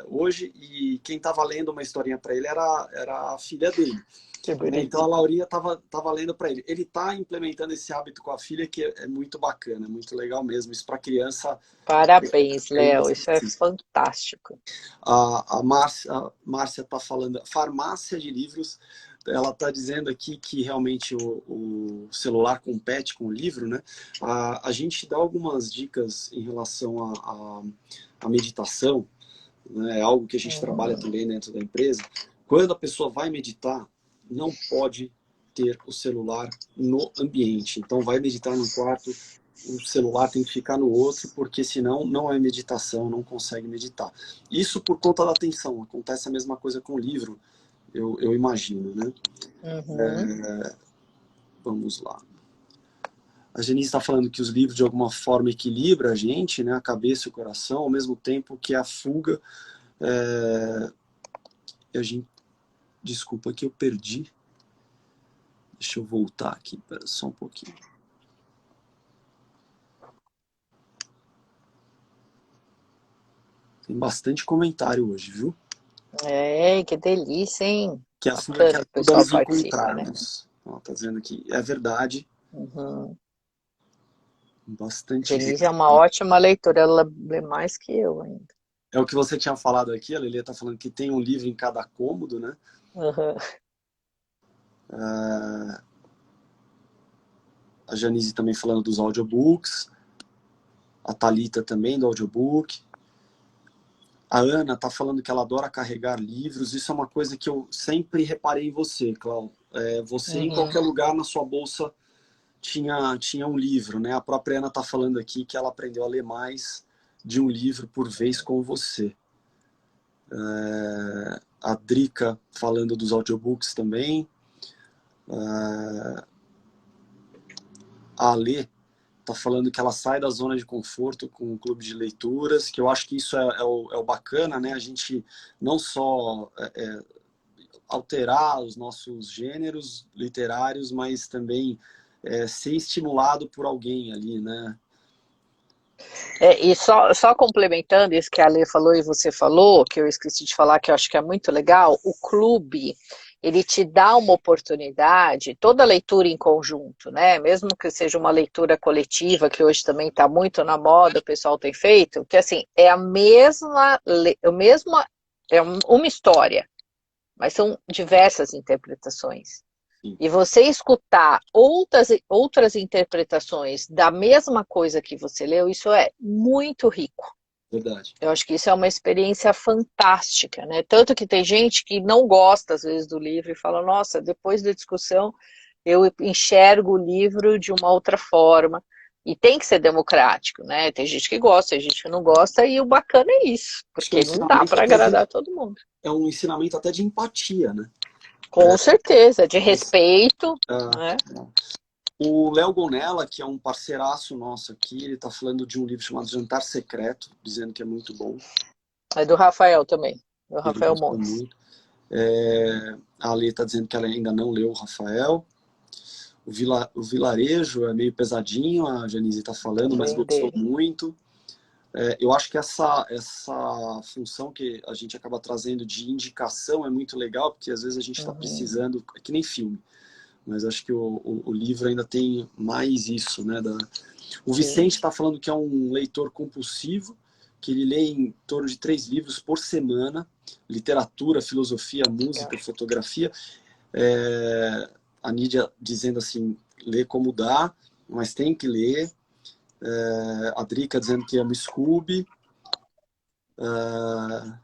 hoje e quem estava lendo uma historinha para ele era a filha dele. Que Então a bonito. Laurinha tava lendo para ele. Ele está implementando esse hábito com a filha, que é muito bacana, é muito legal mesmo. Isso para criança Parabéns, ainda Léo. se Isso é precisa. fantástico. A Márcia está falando, farmácia de livros, ela está dizendo aqui que realmente o celular compete com o livro, né? A gente dá algumas dicas em relação à meditação, né? É algo que a gente trabalha Uhum. também dentro da empresa. Quando a pessoa vai meditar, não pode ter o celular no ambiente. Então, vai meditar num quarto, o celular tem que ficar no outro, porque senão não é meditação, não consegue meditar. Isso por conta da atenção. Acontece a mesma coisa com o livro, eu imagino, né? Uhum. Vamos lá. A Denise está falando que os livros de alguma forma equilibram a gente, né? A cabeça e o coração, ao mesmo tempo que a fuga. E a gente, desculpa que eu perdi. Deixa eu voltar aqui, pera só um pouquinho. Tem bastante comentário hoje, viu? É, que delícia, hein? Que a fuga que Bacana que o ajuda a pessoal nos participa, né? encontrarmos. Ó, tá dizendo que é verdade. Uhum. Bastante Denise gente. é uma ótima leitora, ela lê mais que eu ainda. É o que você tinha falado aqui, a Lelê tá falando que tem um livro em cada cômodo, né? Uhum. A Janice também falando dos audiobooks. A Thalita também do audiobook. A Ana tá falando que ela adora carregar livros. Isso é uma coisa que eu sempre reparei em você, Cláudio. Você, em Uhum. qualquer lugar na sua bolsa, tinha um livro, né? A própria Ana tá falando aqui que ela aprendeu a ler mais de um livro por vez com você. A Drica falando dos audiobooks também. A Alê tá falando que ela sai da zona de conforto com o clube de leituras, que eu acho que isso é o bacana, né? A gente não só alterar os nossos gêneros literários, mas também ser estimulado por alguém ali, né? E só complementando isso que a Lê falou e você falou, que eu esqueci de falar, que eu acho que é muito legal, o clube, ele te dá uma oportunidade, toda leitura em conjunto, né? Mesmo que seja uma leitura coletiva, que hoje também está muito na moda, o pessoal tem feito, que assim, é a mesma, uma história, mas são diversas interpretações. Sim, E você escutar outras interpretações da mesma coisa que você leu, isso é muito rico. verdade. Eu acho que isso é uma experiência fantástica, né? Tanto que tem gente que não gosta, às vezes, do livro e fala, nossa, depois da discussão eu enxergo o livro de uma outra forma. E tem que ser democrático, né? Tem gente que gosta, tem gente que não gosta, e o bacana é isso, Acho que é um porque não dá ensinamento para até de, agradar todo mundo. é um ensinamento até de empatia, né? Com certeza, de Você, respeito, né? o Léo Gonella, que é um parceiraço nosso aqui, ele está falando de um livro chamado Jantar Secreto, dizendo que é muito bom. É do Rafael também, do Ele Rafael gostou Montes. muito. A Ale está dizendo que ela ainda não leu o Rafael. O Vilarejo é meio pesadinho, a Janise está falando, mas Também gostou dele. muito. Eu acho que essa função que a gente acaba trazendo de indicação é muito legal, porque às vezes a gente está Uhum. precisando, é que nem filme, mas acho que o livro ainda tem mais isso, né? O Sim. Vicente está falando que é um leitor compulsivo, que ele lê em torno de 3 livros por semana, literatura, filosofia, música, fotografia. A Nídia dizendo assim, lê como dá, mas tem que ler. A Drica dizendo que ama Scooby. A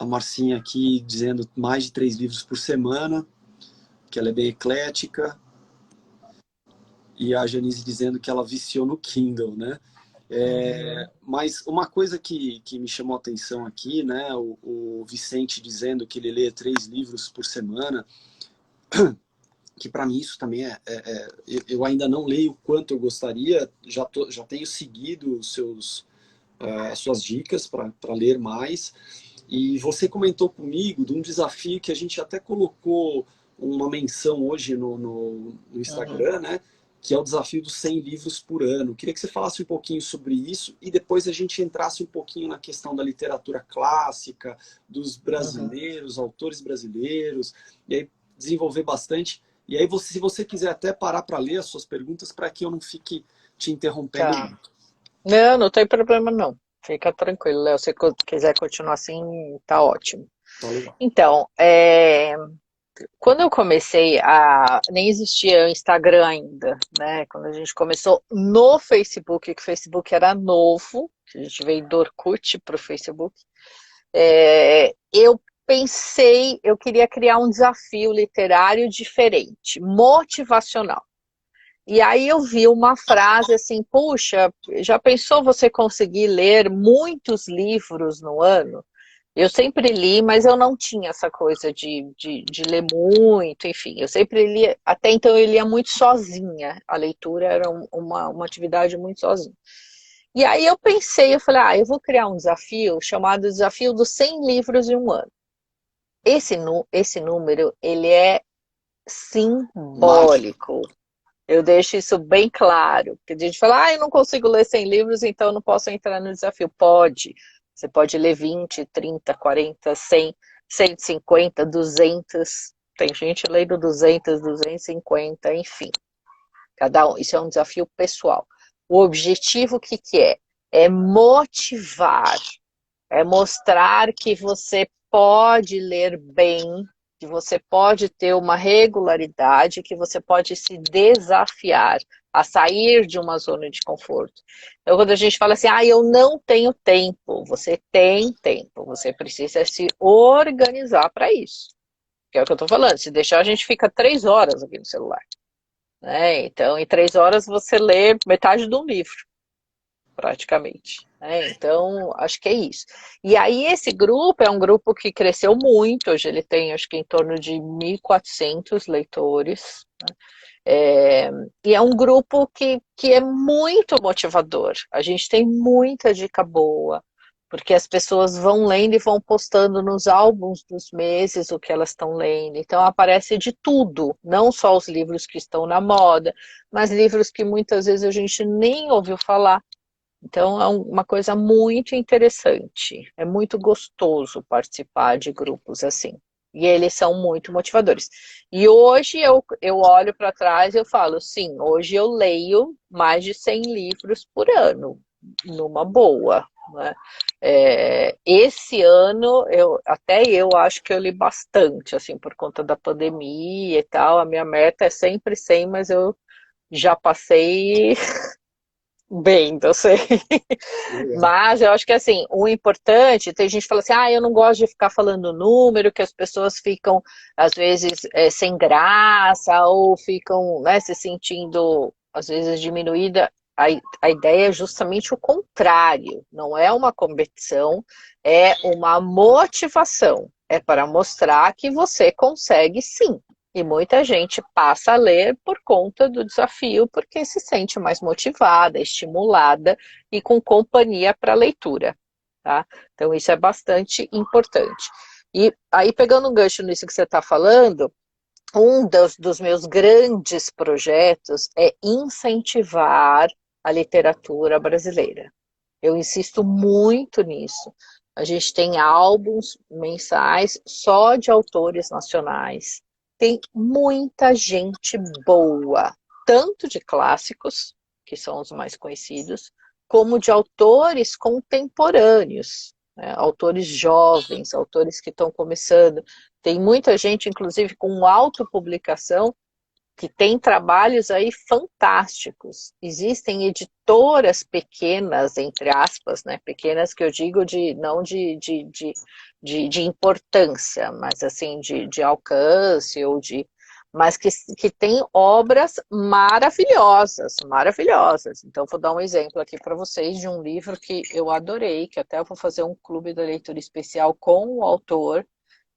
Marcinha aqui dizendo mais de 3 livros por semana, que ela é bem eclética. E a Janice dizendo que ela viciou no Kindle, né? Mas uma coisa que me chamou a atenção aqui, né? O Vicente dizendo que ele lê 3 livros por semana, que para mim isso também eu ainda não leio o quanto eu gostaria, já tenho seguido as suas dicas para ler mais. E você comentou comigo de um desafio que a gente até colocou uma menção hoje no Instagram, né? Que é o desafio dos 100 livros por ano. Queria que você falasse um pouquinho sobre isso e depois a gente entrasse um pouquinho na questão da literatura clássica, dos brasileiros, autores brasileiros, e aí desenvolver bastante. E aí, se você quiser até parar para ler as suas perguntas, para que eu não fique te interrompendo Tá. muito. Não, não tem problema não. Fica tranquilo, Léo. Se quiser continuar assim, tá ótimo. Tá legal. Então, quando eu comecei nem existia o Instagram ainda, né? Quando a gente começou no Facebook, que o Facebook era novo, que a gente veio do Orkut para o Facebook, eu pensei, eu queria criar um desafio literário diferente, motivacional. E aí eu vi uma frase assim, puxa, já pensou você conseguir ler muitos livros no ano? Eu sempre li, mas eu não tinha essa coisa de ler muito, enfim, eu sempre lia, até então eu lia muito sozinha, a leitura era uma atividade muito sozinha. E aí eu pensei, eu falei, eu vou criar um desafio chamado Desafio dos 100 livros em um ano. Esse número, ele é Mágico. simbólico. Eu deixo isso bem claro. Porque a gente fala, eu não consigo ler 100 livros, então eu não posso entrar no desafio. Pode. Você pode ler 20, 30, 40, 100, 150, 200. Tem gente lendo 200, 250, enfim. Cada um. Isso é um desafio pessoal. O objetivo, o que é? É motivar. É mostrar que você pode ler bem, que você pode ter uma regularidade, que você pode se desafiar a sair de uma zona de conforto. Então, quando a gente fala assim, eu não tenho tempo, você tem tempo, você precisa se organizar para isso. Que é o que eu estou falando, se deixar a gente fica 3 horas aqui no celular. Né? Então, em 3 horas você lê metade de um livro praticamente. Então, acho que é isso. E aí, esse grupo é um grupo que cresceu muito, hoje ele tem, acho que em torno de 1.400 leitores, né? E é um grupo que é muito motivador. A gente tem muita dica boa, porque as pessoas vão lendo e vão postando nos álbuns dos meses o que elas estão lendo. Então aparece de tudo, não só os livros que estão na moda, mas livros que muitas vezes a gente nem ouviu falar. Então, é uma coisa muito interessante. É muito gostoso participar de grupos assim. E eles são muito motivadores. E hoje eu olho para trás e eu falo, sim, hoje eu leio mais de 100 livros por ano, numa boa. Né? Esse ano, até eu acho que eu li bastante, assim, por conta da pandemia e tal. A minha meta é sempre 100, mas eu já passei bem, então sei. Legal. Mas eu acho que assim, o importante, tem gente que fala assim, eu não gosto de ficar falando número, que as pessoas ficam, às vezes, sem graça, ou ficam, né, se sentindo, às vezes, diminuída. A ideia é justamente o contrário, não é uma competição, é uma motivação. É para mostrar que você consegue sim. E muita gente passa a ler por conta do desafio, porque se sente mais motivada, estimulada e com companhia para a leitura. Tá? Então, isso é bastante importante. E aí, pegando um gancho nisso que você está falando, um dos meus grandes projetos é incentivar a literatura brasileira. Eu insisto muito nisso. A gente tem álbuns mensais só de autores nacionais. Tem muita gente boa, tanto de clássicos, que são os mais conhecidos, como de autores contemporâneos, né? Autores jovens, autores que estão começando. Tem muita gente, inclusive, com autopublicação, que tem trabalhos aí fantásticos. Existem editoras pequenas, entre aspas, né? Pequenas que eu digo não de importância, mas assim, de alcance ou mas que tem obras maravilhosas, maravilhosas. Então, vou dar um exemplo aqui para vocês de um livro que eu adorei, que até eu vou fazer um clube da leitura especial com o autor.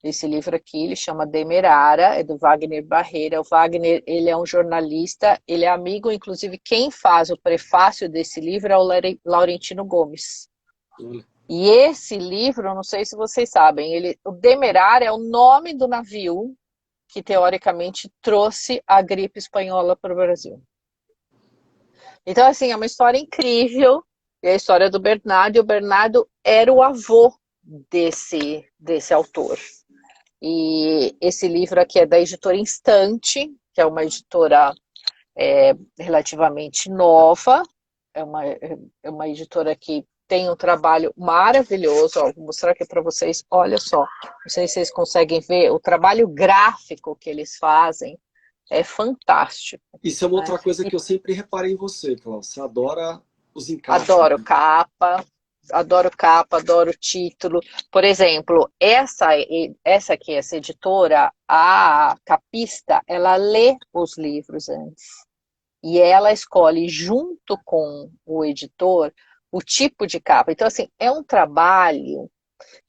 Esse livro aqui, ele chama Demerara, é do Wagner Barreira. O Wagner, ele é um jornalista, ele é amigo, inclusive quem faz o prefácio desse livro é o Laurentino Gomes. E esse livro, eu não sei se vocês sabem, o Demerara é o nome do navio que teoricamente trouxe a gripe espanhola para o Brasil. Então, assim, é uma história incrível, é a história do Bernardo, e o Bernardo era o avô desse autor. E esse livro aqui é da editora Instante, que é uma editora relativamente nova, é uma editora que tem um trabalho maravilhoso. Ó, vou mostrar aqui para vocês, olha só, não sei se vocês conseguem ver, o trabalho gráfico que eles fazem é fantástico. Isso é uma outra coisa que eu sempre reparei em você, Cláudia. Você adora os encaixes. Adoro capa, adoro título. Por exemplo, essa aqui, essa editora, a capista, ela lê os livros antes. E ela escolhe, junto com o editor, o tipo de capa. Então, assim, é um trabalho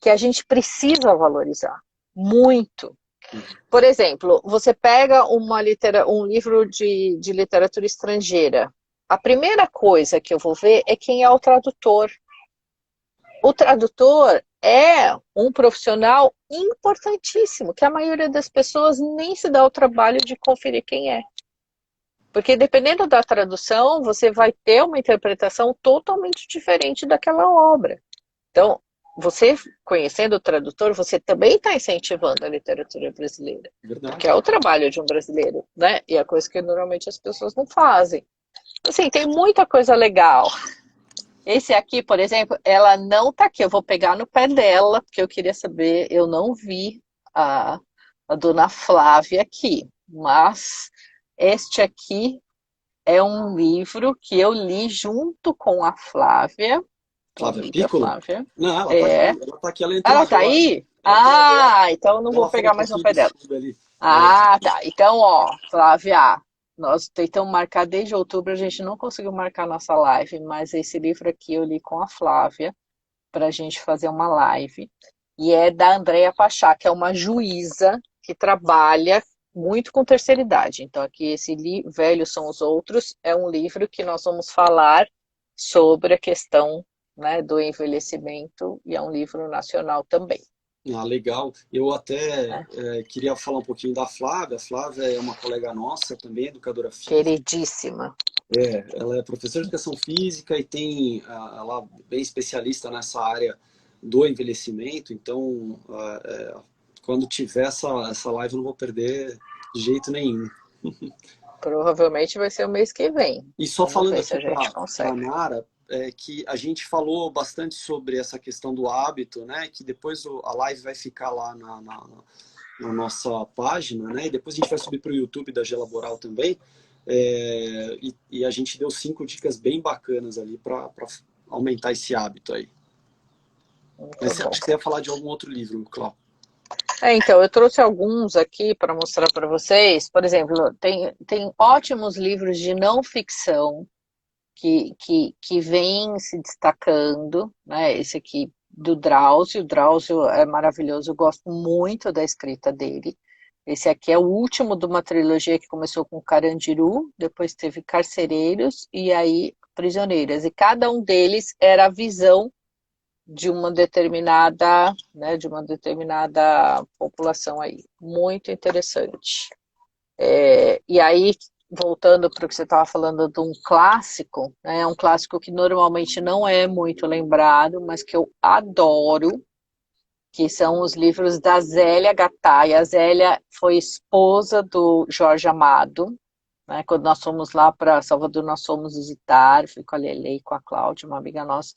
que a gente precisa valorizar muito. Por exemplo, você pega um livro de literatura estrangeira. A primeira coisa que eu vou ver é quem é o tradutor. O tradutor é um profissional importantíssimo, que a maioria das pessoas nem se dá o trabalho de conferir quem é. Porque dependendo da tradução, você vai ter uma interpretação totalmente diferente daquela obra. Então, você conhecendo o tradutor, você também está incentivando a literatura brasileira. Verdade. Porque é o trabalho de um brasileiro, né? E é a coisa que normalmente as pessoas não fazem. Assim, tem muita coisa legal. Esse aqui, por exemplo, ela não está aqui. Eu vou pegar no pé dela, porque eu queria saber, eu não vi a dona Flávia aqui. Mas este aqui é um livro que eu li junto com a Flávia. Flávia Piccolo? Flávia. Não, ela tá aqui, ela entrou Ela tá agora. aí? Ah, então eu não vou pegar mais no pé dela. Ah, tá. Então, ó, Flávia, nós tentamos marcar desde outubro, a gente não conseguiu marcar nossa live, mas esse livro aqui eu li com a Flávia para a gente fazer uma live. E é da Andréa Pachá, que é uma juíza que trabalha muito com terceira idade. Então, aqui esse Velhos São os Outros é um livro que nós vamos falar sobre a questão, né, do envelhecimento, e é um livro nacional também. Ah, legal. Eu até queria falar um pouquinho da Flávia. A Flávia é uma colega nossa também, educadora física. Queridíssima. Ela é professora de educação física e ela é bem especialista nessa área do envelhecimento. Então, quando tiver essa live, eu não vou perder de jeito nenhum. Provavelmente vai ser o mês que vem. E só falando aqui para a Nara, que a gente falou bastante sobre essa questão do hábito, né? Que depois a live vai ficar lá na nossa página, né? E depois a gente vai subir para o YouTube da Gelaboral também. E a gente deu 5 dicas bem bacanas ali para aumentar esse hábito aí. Mas acho que você ia falar de algum outro livro, Cláudio. Então, eu trouxe alguns aqui para mostrar para vocês. Por exemplo, tem ótimos livros de não ficção que vêm se destacando, né? Esse aqui do Drauzio. O Drauzio é maravilhoso, eu gosto muito da escrita dele. Esse aqui é o último de uma trilogia que começou com Carandiru, depois teve Carcereiros e aí Prisioneiras. E cada um deles era a visão de uma determinada, né, população aí. Muito interessante. E aí, voltando para o que você estava falando de um clássico, né, é um clássico que normalmente não é muito lembrado, mas que eu adoro, que são os livros da Zélia Gattai. A Zélia foi esposa do Jorge Amado, né, quando nós fomos lá para Salvador, nós fomos visitar, fui com a Lele e com a Cláudia, uma amiga nossa,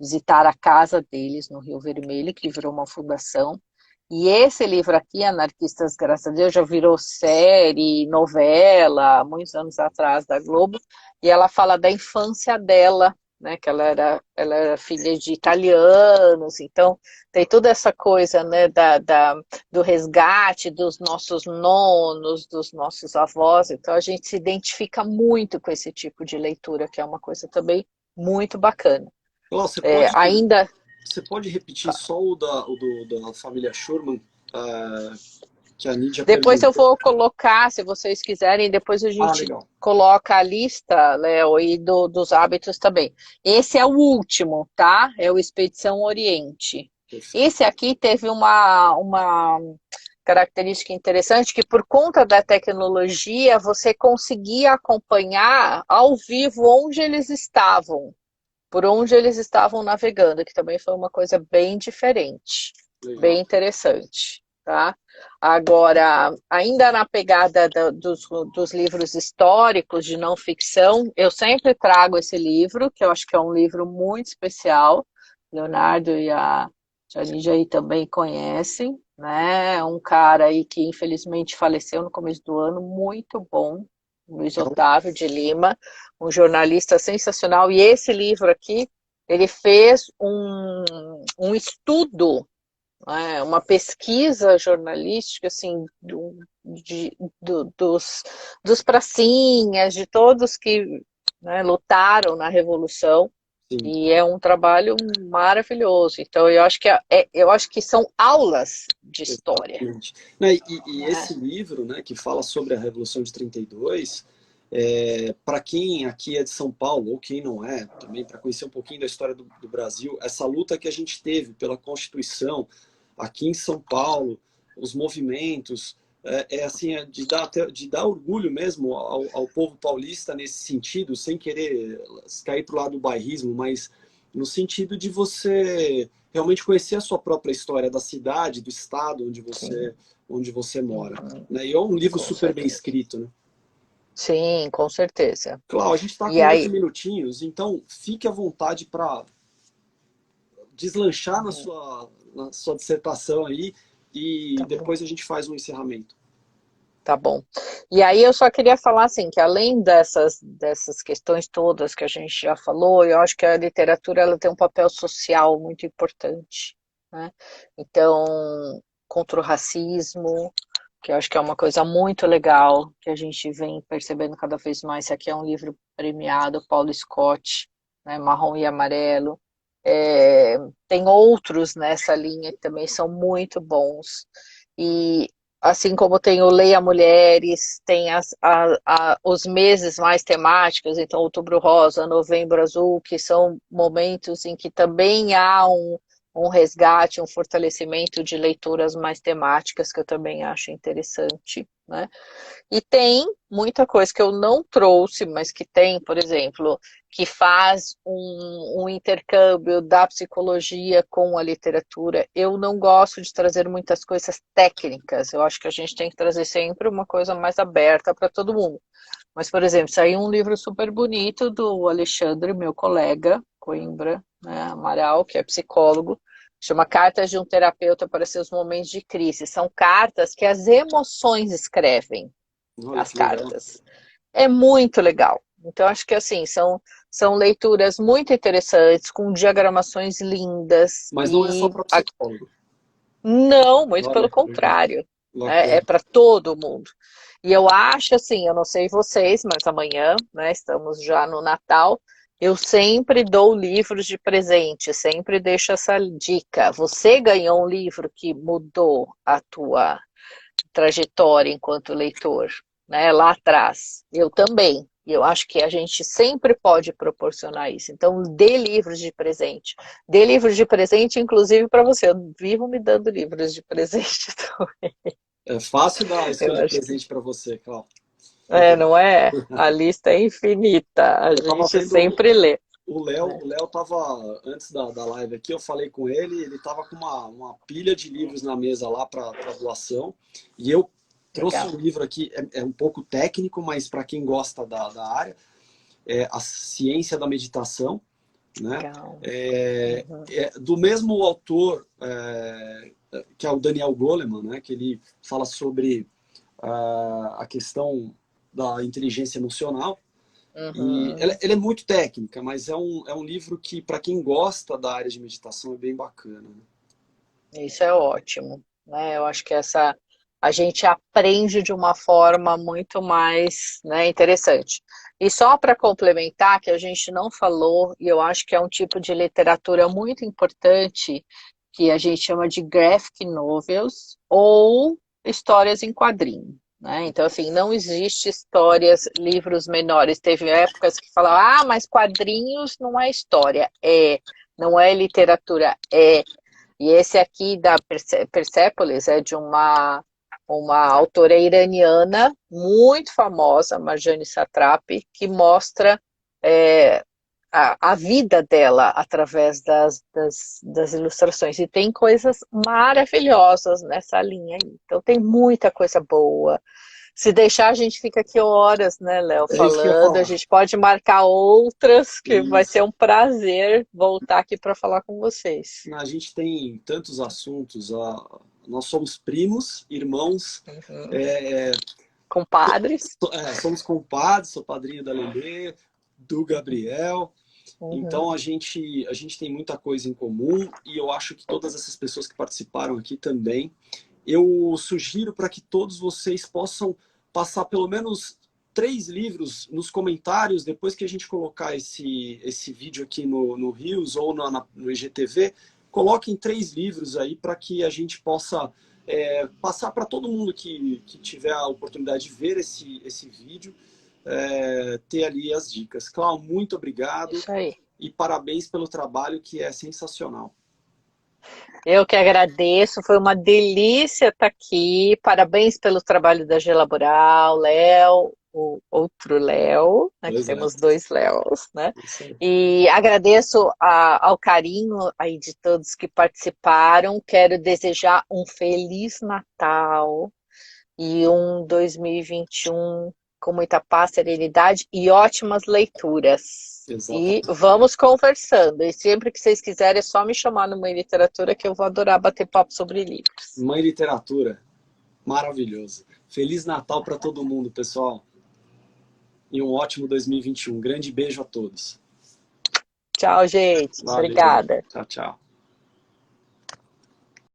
visitar a casa deles no Rio Vermelho, que virou uma fundação. E esse livro aqui, Anarquistas, graças a Deus, já virou série, novela, muitos anos atrás da Globo, e ela fala da infância dela, né, que ela era filha de italianos, então tem toda essa coisa, né, do resgate dos nossos nonos, dos nossos avós, então a gente se identifica muito com esse tipo de leitura, que é uma coisa também muito bacana. Cláudio, Ainda você pode repetir só da família Schurman, que a Nídia depois eu perguntou? vou colocar, se vocês quiserem, depois a Ah, gente legal. coloca a lista, Léo, e dos hábitos também. Esse é o último, tá? É o Expedição Oriente. Perfeito. Esse aqui teve uma característica interessante, que por conta da tecnologia, você conseguia acompanhar ao vivo onde eles estavam, por onde eles estavam navegando, que também foi uma coisa bem diferente, Legal. bem interessante, tá? Agora, ainda na pegada dos livros históricos de não ficção, eu sempre trago esse livro, que eu acho que é um livro muito especial. Leonardo e a Janine aí também conhecem, né? Um cara aí que infelizmente faleceu no começo do ano, muito bom, Luiz Otávio de Lima, um jornalista sensacional. E esse livro aqui, ele fez um estudo, né, uma pesquisa jornalística, assim, dos pracinhas, de todos que, né, lutaram na Revolução. Sim. E é um trabalho maravilhoso. Então, eu acho que são aulas de história. Exatamente. Né, e Né? esse livro, né, que fala sobre a Revolução de 32, para quem aqui é de São Paulo, ou quem não é, também para conhecer um pouquinho da história do Brasil, essa luta que a gente teve pela Constituição aqui em São Paulo, os movimentos, assim, de dar orgulho mesmo ao povo paulista nesse sentido, sem querer cair para o lado do bairrismo, mas no sentido de você realmente conhecer a sua própria história da cidade, do estado Sim. onde você mora. Uhum. Né? E é um livro Com super bem certeza. escrito. Né? Sim, com certeza. Cláudio, a gente está E com 8 aí, minutinhos, então fique à vontade para deslanchar uhum, na sua dissertação aí e tá bom. depois a gente faz um encerramento. Tá bom. E aí eu só queria falar assim, que além dessas questões todas que a gente já falou, eu acho que a literatura ela tem um papel social muito importante, né? Então, contra o racismo, que eu acho que é uma coisa muito legal, que a gente vem percebendo cada vez mais. Esse aqui é um livro premiado, Paulo Scott, né, Marrom e Amarelo. É, tem outros nessa linha que também são muito bons. E assim como tem o Leia Mulheres, tem os meses mais temáticos, então Outubro Rosa, Novembro Azul, que são momentos em que também há um resgate, um fortalecimento de leituras mais temáticas, que eu também acho interessante, né? E tem muita coisa que eu não trouxe, mas que tem, por exemplo, que faz um intercâmbio da psicologia com a literatura. Eu não gosto de trazer muitas coisas técnicas, eu acho que a gente tem que trazer sempre uma coisa mais aberta para todo mundo. Mas, por exemplo, saiu um livro super bonito do Alexandre, meu colega, Coimbra, né, Amaral, que é psicólogo, chama Cartas de um Terapeuta para Seus Momentos de Crise. São cartas que as emoções escrevem, Olha as que legal. cartas. É muito legal. Então, acho que assim, são leituras muito interessantes, com diagramações lindas, Mas não é só e para psicólogo. não, muito pelo Olha, legal. contrário, né? É Bacana. para todo mundo. E eu acho assim, eu não sei vocês, mas amanhã, né, estamos já no Natal, eu sempre dou livros de presente, sempre deixo essa dica. Você ganhou um livro que mudou a tua trajetória enquanto leitor, né, lá atrás. Eu também. E eu acho que a gente sempre pode proporcionar isso. Então, dê livros de presente. Dê livros de presente, inclusive, para você. Eu vivo me dando livros de presente também. É fácil dar Eu escolher acho que presente para você, Cláudio. não é? A lista é infinita. A Eu estava gente vendo sempre lê. O Léo tava, antes da live aqui, eu falei com ele tava com uma pilha de livros na mesa lá para doação, e eu trouxe Legal. um livro aqui, é um pouco técnico, mas para quem gosta da área, é A Ciência da Meditação, né? Legal. É, Uhum. do mesmo autor que é o Daniel Goleman, né? Que ele fala sobre a questão da inteligência emocional. E Uhum. ela é muito técnica, mas é um livro que, para quem gosta da área de meditação, é bem bacana. Né? Isso é ótimo, né? Eu acho que essa a gente aprende de uma forma muito mais, né, interessante. E só para complementar, que a gente não falou, e eu acho que é um tipo de literatura muito importante, que a gente chama de graphic novels ou histórias em quadrinho. Né? Então, assim, não existe histórias, livros menores. Teve épocas que falavam, ah, mas quadrinhos não é história. É, não é literatura, é. E esse aqui da Persepolis é de uma autora iraniana muito famosa, Marjane Satrapi, que mostra é, a vida dela através das ilustrações. E tem coisas maravilhosas nessa linha aí. Então tem muita coisa boa. Se deixar, a gente fica aqui horas, né, Léo, É isso que eu ia falando. A falar. gente pode marcar outras, que vai ser Isso. um prazer voltar aqui para falar com vocês. A gente tem tantos assuntos. Nós somos primos, irmãos, Uhum. é, Compadres. somos compadres, sou padrinho da Lelê, do Gabriel. Uhum. Então a gente tem muita coisa em comum e eu acho que todas essas pessoas que participaram aqui também. Eu sugiro para que todos vocês possam passar pelo menos 3 livros nos comentários depois que a gente colocar esse vídeo aqui no Reels ou no IGTV. Coloquem 3 livros aí para que a gente possa passar para todo mundo que tiver a oportunidade de ver esse vídeo, ter ali as dicas. Cláudio, muito obrigado Isso aí. e parabéns pelo trabalho que é sensacional. Eu que agradeço, foi uma delícia estar aqui. Parabéns pelo trabalho da G Laboral, Léo, o outro Léo, né, que Pois é, temos dois Léos, né? isso aí. E agradeço ao carinho aí de todos que participaram. Quero desejar um feliz Natal e um 2021 com muita paz, serenidade e ótimas leituras. E Exatamente. vamos conversando. E sempre que vocês quiserem, é só me chamar no Mãe Literatura que eu vou adorar bater papo sobre livros. Mãe Literatura, maravilhoso. Feliz Natal para todo mundo, pessoal. E um ótimo 2021. Grande beijo a todos. Tchau, gente. Valeu. Obrigada. Tchau, tchau.